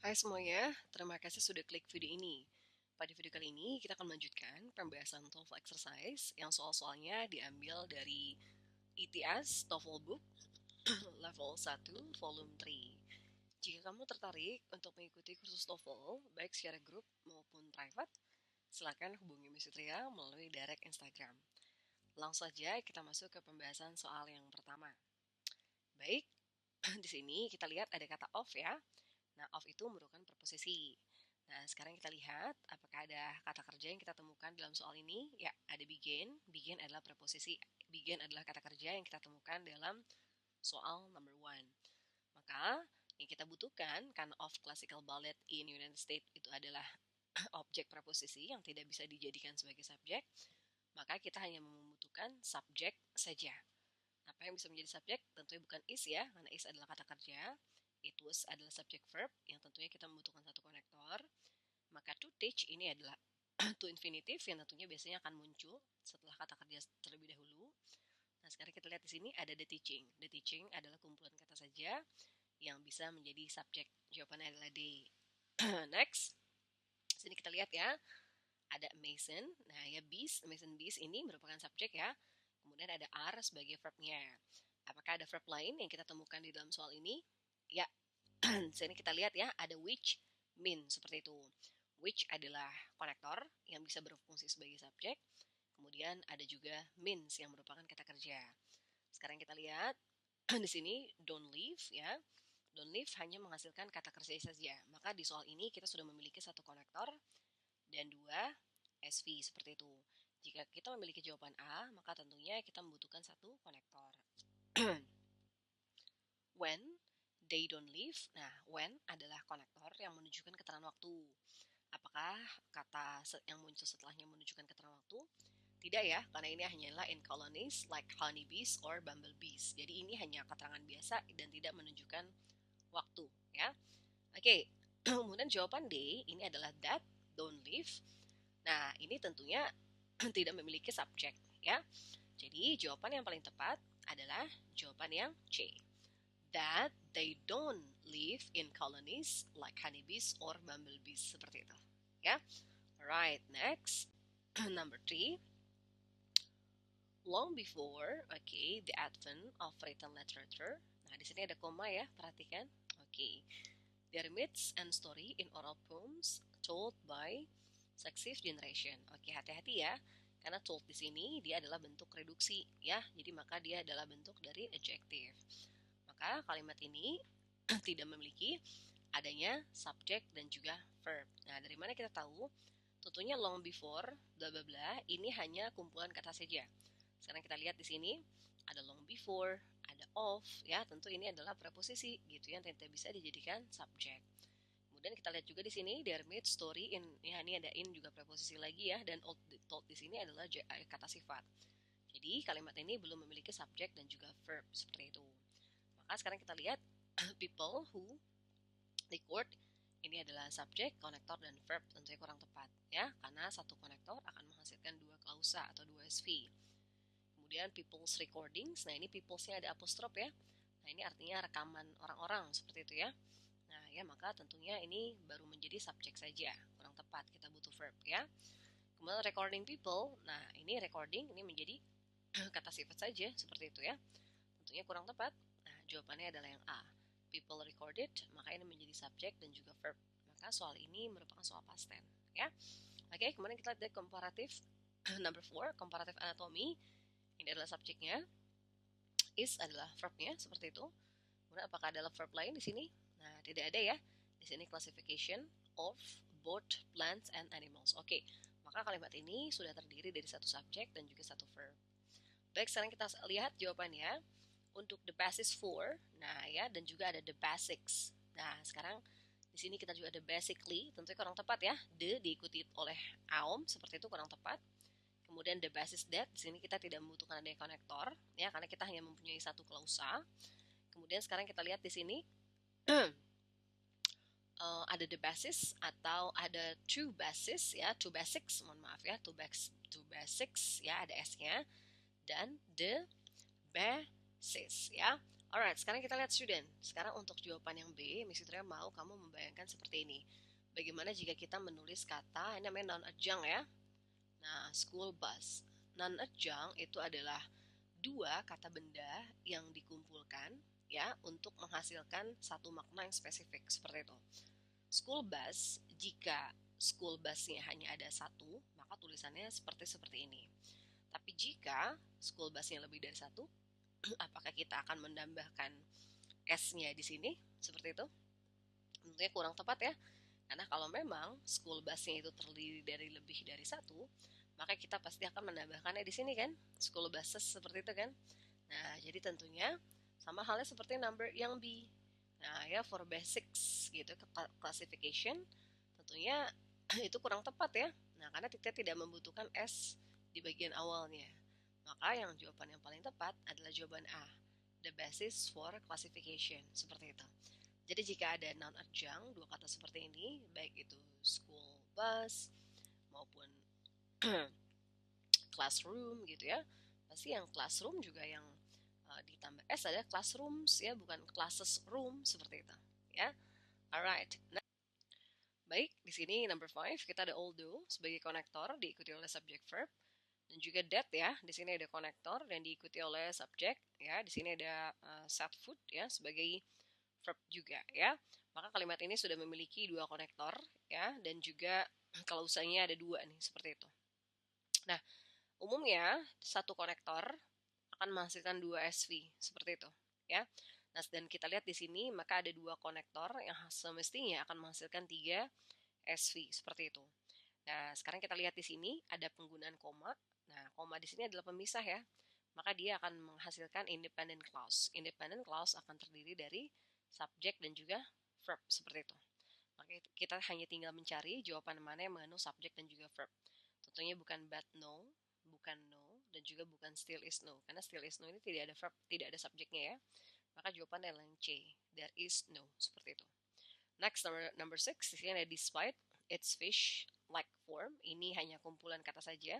Hai semuanya, terima kasih sudah klik video ini. Pada video kali ini, kita akan melanjutkan pembahasan TOEFL exercise yang soal-soalnya diambil dari ETS TOEFL Book level 1 volume 3. Jika kamu tertarik untuk mengikuti kursus TOEFL, baik secara grup maupun private, silakan hubungi Miss Fitria melalui direct Instagram. Langsung saja kita masuk ke pembahasan soal yang pertama. Baik, di sini kita lihat ada kata off ya. Nah, of itu merupakan preposisi. Nah, sekarang kita lihat apakah ada kata kerja yang kita temukan dalam soal ini. Ya, ada begin. Begin adalah preposisi. Begin adalah kata kerja yang kita temukan dalam soal number one. Maka, yang kita butuhkan karena of classical ballet in United States itu adalah objek preposisi yang tidak bisa dijadikan sebagai subjek, maka kita hanya membutuhkan subjek saja. Apa yang bisa menjadi subjek? Tentunya bukan is ya, karena is adalah kata kerja. It was adalah subject verb yang tentunya kita membutuhkan satu konektor. Maka to teach ini adalah to infinitive yang tentunya biasanya akan muncul setelah kata kerja terlebih dahulu. Nah, sekarang kita lihat di sini ada the teaching. The teaching adalah kumpulan kata saja yang bisa menjadi subjek. Jawabannya adalah D. Next, sini kita lihat ya. Ada Mason. Nah, ya beast, Mason beast ini merupakan subjek ya. Kemudian ada are sebagai verbnya. Apakah ada verb lain yang kita temukan di dalam soal ini? Ya, sini kita lihat ya, ada which, mean, seperti itu. Which adalah konektor yang bisa berfungsi sebagai subjek. Kemudian ada juga means yang merupakan kata kerja. Sekarang kita lihat di sini don't leave ya. Don't leave hanya menghasilkan kata kerja saja. Maka di soal ini kita sudah memiliki satu konektor dan dua SV seperti itu. Jika kita memiliki jawaban A, maka tentunya kita membutuhkan satu konektor. When they don't leave. Nah, when adalah konektor yang menunjukkan keterangan waktu. Apakah kata yang muncul setelahnya menunjukkan keterangan waktu? Tidak ya, karena ini hanyalah in colonies like honeybees or bumblebees. Jadi ini hanya keterangan biasa dan tidak menunjukkan waktu ya. Oke, kemudian jawaban D ini adalah that, don't leave. Nah, ini tentunya tidak memiliki subjek ya. Jadi jawaban yang paling tepat adalah jawaban yang C. That they don't live in colonies like honeybees or bumblebees seperti itu ya. Alright, next number 3. Long before, the advent of written literature. Nah, di sini ada koma ya, perhatikan. There myths and story in oral poems told by successive generation. Hati-hati ya, karena told di sini dia adalah bentuk reduksi ya, jadi maka dia adalah bentuk dari adjective. Maka kalimat ini tidak memiliki adanya subjek dan juga verb. Nah, dari mana kita tahu? Tentunya long before bla bla bla ini hanya kumpulan kata saja. Sekarang kita lihat di sini ada long before, ada of ya, tentu ini adalah preposisi gitu yang tidak bisa dijadikan subjek. Kemudian kita lihat juga di sini there made story in ya, ini ada in juga preposisi lagi ya, dan told di sini adalah kata sifat. Jadi kalimat ini belum memiliki subjek dan juga verb seperti itu. Maka sekarang kita lihat people who record ini adalah subjek, konektor, dan verb. Tentunya kurang tepat ya, karena satu konektor akan menghasilkan dua klausa atau dua SV. Kemudian people's recordings, nah ini people's-nya ada apostrof ya. Nah ini artinya rekaman orang-orang seperti itu ya. Nah ya, maka tentunya ini baru menjadi subjek saja, kurang tepat, kita butuh verb ya. Kemudian recording people, nah ini recording ini menjadi kata sifat saja seperti itu ya. Tentunya kurang tepat. Nah, jawabannya adalah yang A. People recorded, maka ini menjadi subjek dan juga verb. Maka soal ini merupakan soal past tense, ya. Oke, kemudian kita lihat komparatif number 4, comparative anatomy. Ini adalah subjeknya. Is adalah verbnya, seperti itu. Kemudian apakah ada verb lain di sini? Nah, tidak ada ya. Di sini classification of both plants and animals. Oke, maka kalimat ini sudah terdiri dari satu subjek dan juga satu verb. Baik, sekarang kita lihat jawabannya. Untuk the basis for, nah ya, dan juga ada the basics. Nah, sekarang di sini kita juga ada basically, tentunya kurang tepat ya. The diikuti oleh aum, seperti itu kurang tepat. Kemudian the basis that, di sini kita tidak membutuhkan adanya konektor, ya, karena kita hanya mempunyai satu klausa. Kemudian sekarang kita lihat di sini ada the basis atau ada two basis ya, two basics, mohon maaf ya, two basics ya, ada s-nya, dan the basis ya. Alright, sekarang kita lihat student. Sekarang untuk jawaban yang B, Miss Fitria mau kamu membayangkan seperti ini. Bagaimana jika kita menulis kata, ini namanya noun adjunct ya. Nah, school bus. Noun adjunct itu adalah dua kata benda yang dikumpulkan ya untuk menghasilkan satu makna yang spesifik seperti itu. School bus, jika school busnya hanya ada satu, maka tulisannya seperti ini. Tapi jika school busnya lebih dari satu, apakah kita akan menambahkan S-nya di sini seperti itu? Tentunya kurang tepat ya. Karena kalau memang school busnya itu terdiri dari lebih dari satu, maka kita pasti akan menambahkannya di sini kan, school buses seperti itu kan. Nah, jadi tentunya sama halnya seperti number yang B. Nah, ya for basics gitu classification tentunya itu kurang tepat ya. Nah, karena kita tidak membutuhkan S di bagian awalnya. Maka yang jawaban yang paling tepat adalah jawaban A, the basis for classification, seperti itu. Jadi jika ada noun adjunct, dua kata seperti ini, baik itu school bus maupun classroom gitu ya, pasti yang classroom juga yang ditambah S ada classrooms ya, bukan classes room seperti itu ya. Alright. Nah, baik, di sini number 5 kita ada although sebagai konektor diikuti oleh subject verb dan juga that ya. Di sini ada konektor dan diikuti oleh subjek ya. Di sini ada set food ya sebagai verb juga ya. Maka kalimat ini sudah memiliki dua konektor ya dan juga klausanya ada dua nih seperti itu. Nah, umumnya satu konektor akan menghasilkan dua SV seperti itu ya. Nah, dan kita lihat di sini maka ada dua konektor yang semestinya akan menghasilkan 3 SV seperti itu. Nah, sekarang kita lihat di sini ada penggunaan koma. Nah, koma di sini adalah pemisah ya. Maka dia akan menghasilkan independent clause. Independent clause akan terdiri dari subjek dan juga verb seperti itu. Maka kita hanya tinggal mencari jawaban mana yang mengandung subjek dan juga verb. Tentunya bukan but no, bukan no, dan juga bukan still is no. Karena still is no ini tidak ada verb, tidak ada subjeknya ya. Maka jawabannya adalah yang C. There is no, seperti itu. Next, number 6, di sini ada despite its fish like form. Ini hanya kumpulan kata saja.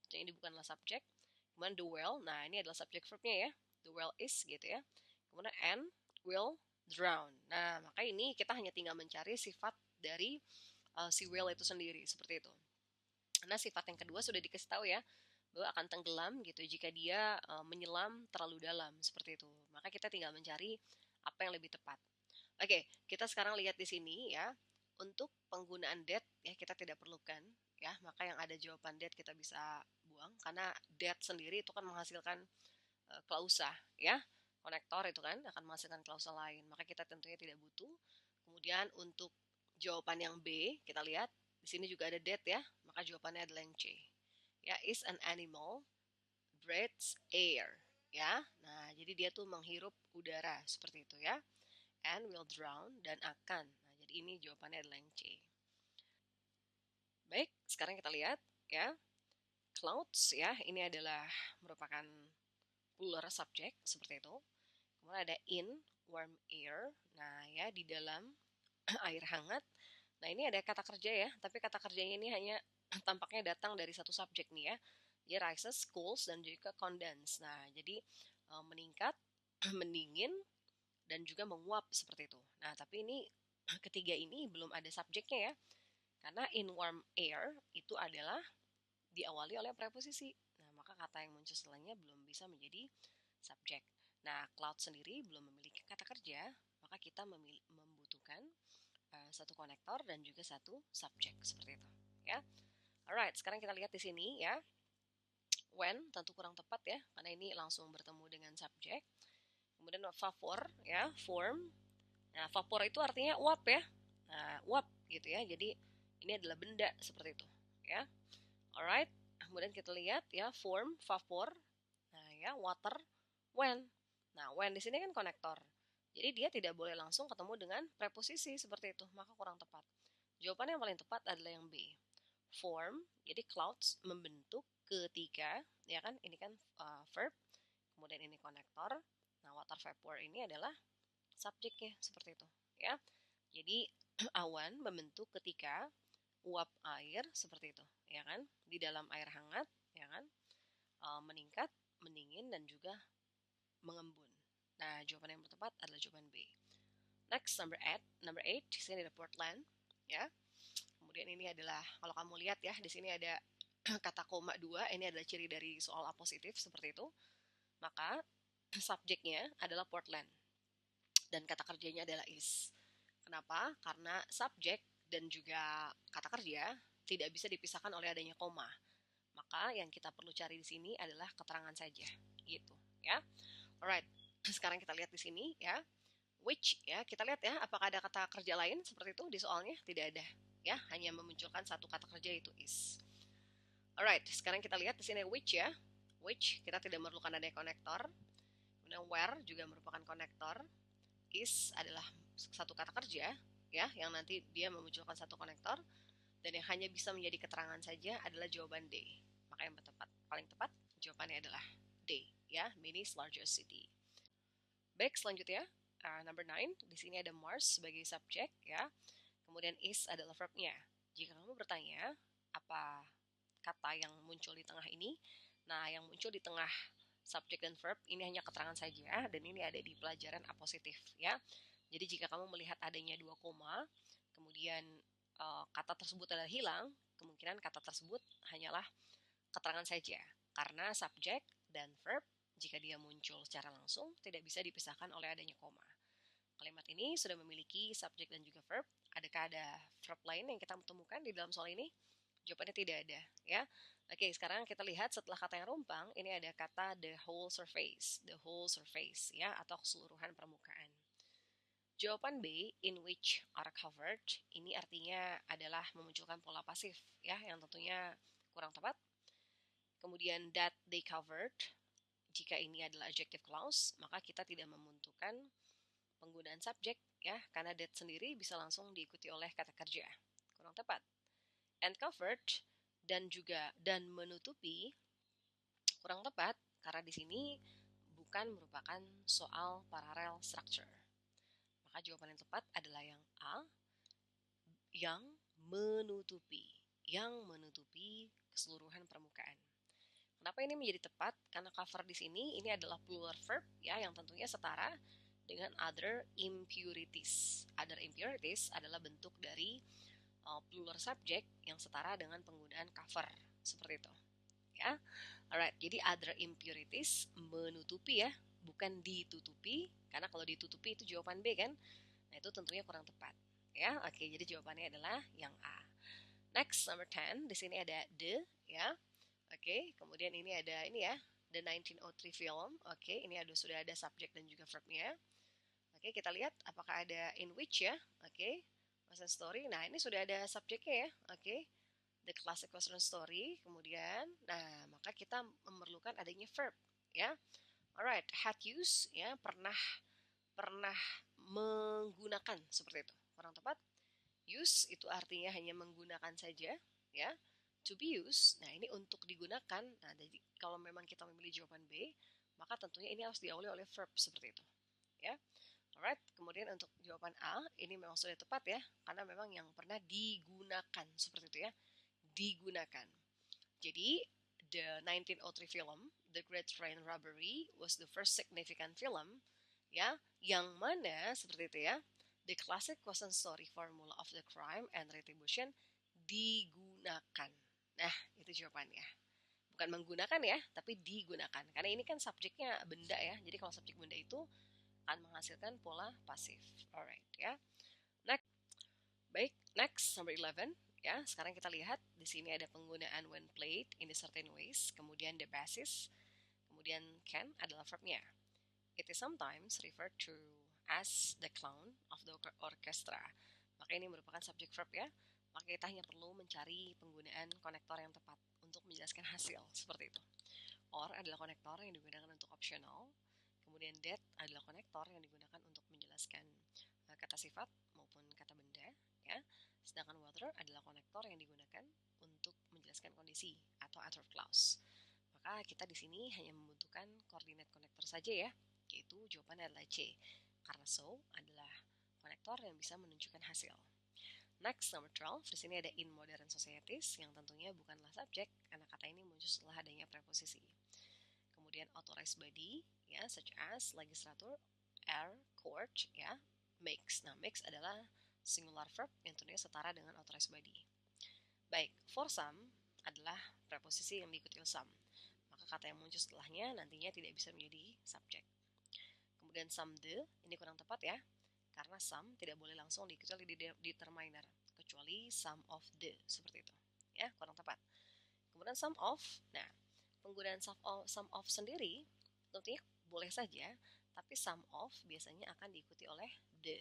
Ini bukanlah subjek. Kemudian the well, nah ini adalah subjek verbnya ya. The well is gitu ya. Kemudian and will drown. Nah, maka ini kita hanya tinggal mencari sifat dari si will itu sendiri seperti itu. Karena sifat yang kedua sudah dikasih tahu ya, bahwa akan tenggelam gitu jika dia menyelam terlalu dalam seperti itu. Maka kita tinggal mencari apa yang lebih tepat. Oke, kita sekarang lihat di sini ya. Untuk penggunaan that ya kita tidak perlukan ya, maka yang ada jawaban that kita bisa buang karena that sendiri itu kan menghasilkan klausa ya. Konektor itu kan akan menghasilkan klausa lain, maka kita tentunya tidak butuh. Kemudian untuk jawaban yang B, kita lihat di sini juga ada that ya, maka jawabannya adalah yang C. Ya, is an animal breathes air ya. Nah, jadi dia tuh menghirup udara seperti itu ya. And will drown dan akan. Nah, jadi ini jawabannya adalah yang C. Baik, sekarang kita lihat ya. Clouds ya, ini adalah merupakan plural subject seperti itu. Kemudian ada in warm air. Nah, ya di dalam air hangat. Nah, ini ada kata kerja ya, tapi kata kerjanya ini hanya tampaknya datang dari satu subjek nih ya. Dia rises, cools, dan juga condense. Nah, jadi meningkat, mendingin, dan juga menguap seperti itu. Nah, tapi ini ketiga ini belum ada subjeknya ya. Karena in warm air itu adalah diawali oleh preposisi. Nah, maka kata yang muncul setelahnya belum bisa menjadi subjek. Nah, cloud sendiri belum memiliki kata kerja, maka kita membutuhkan satu konektor dan juga satu subjek seperti itu, ya. Alright, sekarang kita lihat di sini ya. When tentu kurang tepat ya, karena ini langsung bertemu dengan subjek. Kemudian vapor ya, form. Nah, vapor itu artinya uap ya. Nah, uap gitu ya. Jadi ini adalah benda seperti itu, ya. Alright. Kemudian kita lihat ya, form, vapor. Nah, ya, water, when. Nah, when di sini kan konektor. Jadi dia tidak boleh langsung ketemu dengan preposisi seperti itu, maka kurang tepat. Jawaban yang paling tepat adalah yang B. Form, jadi clouds membentuk ketika, ya kan, ini kan verb, kemudian ini konektor. Nah, water vapor ini adalah subjeknya seperti itu, ya. Jadi awan membentuk ketika uap air seperti itu, ya kan, di dalam air hangat, ya kan, meningkat, mendingin dan juga mengembun. Nah, jawaban yang tepat adalah jawaban B. Next, number 8, di sini ada Portland, ya. Kemudian ini adalah, kalau kamu lihat ya, di sini ada kata koma 2, ini adalah ciri dari soal apositif seperti itu. Maka subjeknya adalah Portland dan kata kerjanya adalah is. Kenapa? Karena subjek dan juga kata kerja tidak bisa dipisahkan oleh adanya koma. Maka yang kita perlu cari di sini adalah keterangan saja, gitu, ya. Alright, sekarang kita lihat di sini, ya. Which, ya, kita lihat ya, apakah ada kata kerja lain seperti itu di soalnya? Tidak ada, ya, hanya memunculkan satu kata kerja yaitu is. Alright, sekarang kita lihat di sini which, ya. Which, kita tidak memerlukan adanya konektor. Kemudian where juga merupakan konektor. Is adalah satu kata kerja, ya, yang nanti dia memunculkan satu konektor, dan yang hanya bisa menjadi keterangan saja adalah jawaban D. Maka yang paling tepat jawabannya adalah D, ya, Minnie's largest city. Baik, selanjutnya number 9, di sini ada Mars sebagai subjek, ya. Kemudian is adalah verbnya. Jika kamu bertanya apa kata yang muncul di tengah ini, nah yang muncul di tengah subjek dan verb ini hanya keterangan saja, dan ini ada di pelajaran apositif, ya. Jadi jika kamu melihat adanya 2 koma, kemudian kata tersebut adalah hilang, kemungkinan kata tersebut hanyalah keterangan saja, karena subjek dan verb jika dia muncul secara langsung tidak bisa dipisahkan oleh adanya koma. Kalimat ini sudah memiliki subjek dan juga verb. Adakah ada verb lain yang kita temukan di dalam soal ini? Jawabannya tidak ada, ya. Oke, sekarang kita lihat setelah kata yang rumpang, ini ada kata the whole surface, ya, atau keseluruhan permukaan. Jawaban B, in which are covered, ini artinya adalah memunculkan pola pasif, ya, yang tentunya kurang tepat. Kemudian that they covered, jika ini adalah adjective clause, maka kita tidak membutuhkan penggunaan subjek, ya, karena that sendiri bisa langsung diikuti oleh kata kerja. Kurang tepat. And covered dan menutupi kurang tepat karena di sini bukan merupakan soal parallel structure. Maka jawaban yang tepat adalah yang A, yang menutupi keseluruhan permukaan. Kenapa ini menjadi tepat? Karena cover di sini ini adalah plural verb, ya, yang tentunya setara dengan other impurities. Other impurities adalah bentuk dari plural subject yang setara dengan penggunaan cover seperti itu, ya. Alright, jadi other impurities menutupi, ya, bukan ditutupi, karena kalau ditutupi itu jawaban B kan. Nah, itu tentunya kurang tepat, ya. Oke, jadi jawabannya adalah yang A. Next, number 10, di sini ada the, ya. Oke, kemudian ini ada ini, ya, the 1903 film. Oke, ini sudah ada subjek dan juga verbnya. Oke, kita lihat apakah ada in which, ya. Oke, Western story. Nah, ini sudah ada subjeknya, ya. Oke, the classic Western story. Kemudian, nah, maka kita memerlukan adanya verb, ya. Alright, had use, ya, pernah menggunakan, seperti itu. Kurang tepat. Use itu artinya hanya menggunakan saja, ya. To be used, nah ini untuk digunakan. Nah, jadi kalau memang kita memilih jawaban B, maka tentunya ini harus diawali oleh verb seperti itu, ya. Alright, kemudian untuk jawaban A, ini memang sudah tepat, ya, karena memang yang pernah digunakan seperti itu, ya, digunakan. Jadi the 1903 film, The Great Train Robbery, was the first significant film, ya, yang mana seperti itu, ya, the classic Western story formula of the crime and retribution digunakan. Nah, itu jawabannya. Bukan menggunakan, ya, tapi digunakan. Karena ini kan subjeknya benda, ya. Jadi kalau subjek benda itu akan menghasilkan pola pasif. Alright, ya. Next, number 11. Ya, sekarang kita lihat di sini ada penggunaan when played in a certain ways, kemudian the basis, kemudian can adalah verbnya. It is sometimes referred to as the clown of the orchestra. Maka ini merupakan subjek verb, ya. Maka kita hanya perlu mencari penggunaan konektor yang tepat untuk menjelaskan hasil, seperti itu. Or adalah konektor yang digunakan untuk optional, kemudian that adalah konektor yang digunakan untuk menjelaskan kata sifat maupun kata benda, ya. Sedangkan whether adalah konektor yang digunakan untuk menjelaskan kondisi atau other clause. Maka kita di sini hanya membutuhkan koordinat konektor saja, ya, yaitu jawabannya adalah C. Karena so adalah konektor yang bisa menunjukkan hasil. Next, number 12. Di sini ada in modern societies yang tentunya bukanlah subjek karena kata ini muncul setelah adanya preposisi. kemudian authorized body, ya, such as legislature, air, court, ya, makes. Nah, makes adalah singular verb yang tentunya setara dengan authorized body. Baik, for some adalah preposisi yang diikuti oleh some. Maka kata yang muncul setelahnya nantinya tidak bisa menjadi subjek. Kemudian some the, ini kurang tepat ya, karena some tidak boleh langsung diikuti oleh determiner, kecuali some of the, seperti itu. Ya, kurang tepat. Kemudian some of, nah, penggunaan some of sendiri tentunya boleh saja, tapi some of biasanya akan diikuti oleh the.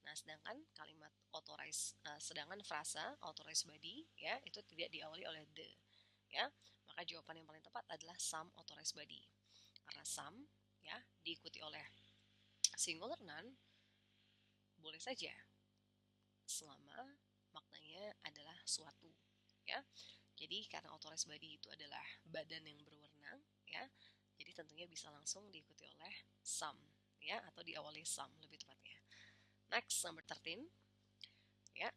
Nah, sedangkan kalimat sedangkan frasa authorized body, ya, itu tidak diawali oleh the, ya. Maka jawaban yang paling tepat adalah some authorized body. Karena some, ya, diikuti oleh singular noun, boleh saja selama maknanya adalah suatu, ya. Jadi karena authorized body itu adalah badan yang berwenang, ya. Jadi tentunya bisa langsung diikuti oleh some, ya, atau diawali some lebih tepatnya. Next, number 13. Ya.